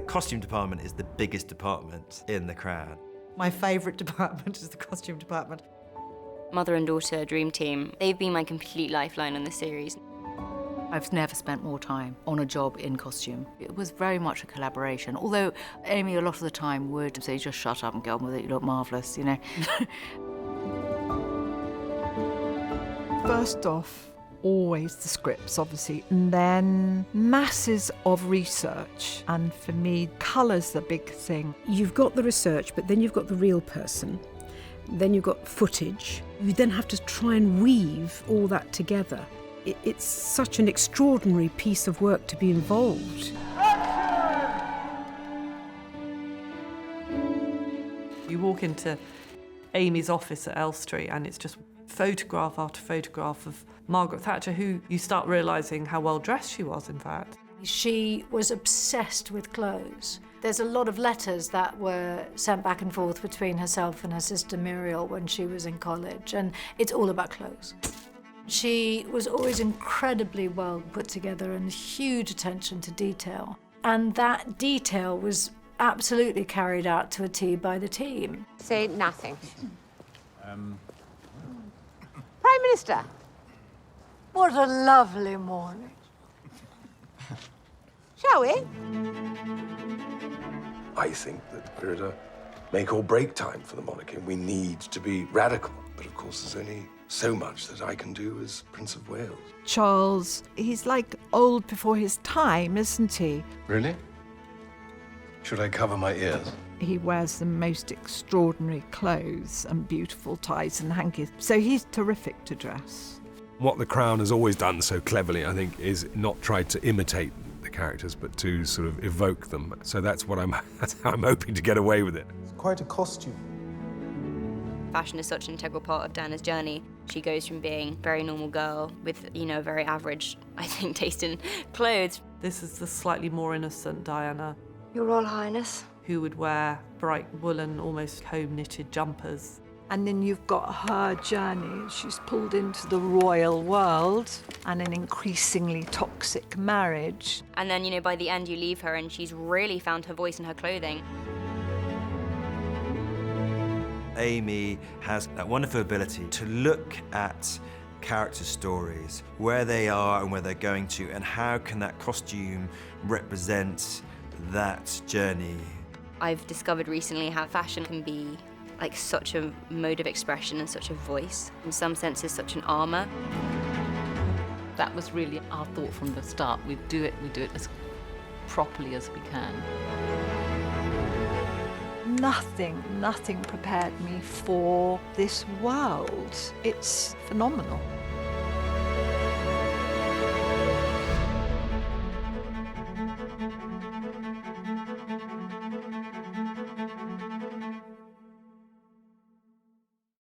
costume department is the biggest department in The Crown. My favourite department is the costume department. Mother and daughter dream team, they've been my complete lifeline on the series. I've never spent more time on a job in costume. It was very much a collaboration, although Amy a lot of the time would say, just shut up and get on with it, you look marvellous, you know. First off, always the scripts, obviously, and then masses of research. And for me, colour's the big thing. You've got the research, but then you've got the real person. Then you've got footage. You then have to try and weave all that together. It's such an extraordinary piece of work to be involved. You walk into Amy's office at Elstree and it's just photograph after photograph of Margaret Thatcher, who you start realising how well dressed she was, in fact. She was obsessed with clothes. There's a lot of letters that were sent back and forth between herself and her sister Muriel when she was in college, and it's all about clothes. She was always incredibly well put together and huge attention to detail. And that detail was absolutely carried out to a T by the team. Say nothing. Prime Minister. What a lovely morning. Shall we? I think that we're at a make or break time for the monarchy, and we need to be radical. But of course, there's only so much that I can do as Prince of Wales. Charles, he's like old before his time, isn't he? Really? Should I cover my ears? He wears the most extraordinary clothes and beautiful ties and hankies, so he's terrific to dress. What The Crown has always done so cleverly, I think, is not try to imitate the characters, but to sort of evoke them. So that's how I'm hoping to get away with it. It's quite a costume. Fashion is such an integral part of Diana's journey. She goes from being a very normal girl with, you know, very average, I think, taste in clothes. This is the slightly more innocent Diana. Your Royal Highness. Who would wear bright woolen, almost home-knitted jumpers. And then you've got her journey. She's pulled into the royal world and an increasingly toxic marriage. And then, you know, by the end you leave her and she's really found her voice in her clothing. Amy has that wonderful ability to look at character stories, where they are and where they're going to, and how can that costume represent that journey. I've discovered recently how fashion can be like such a mode of expression and such a voice. In some senses, such an armour. That was really our thought from the start. We do it as properly as we can. Nothing prepared me for this world. It's phenomenal.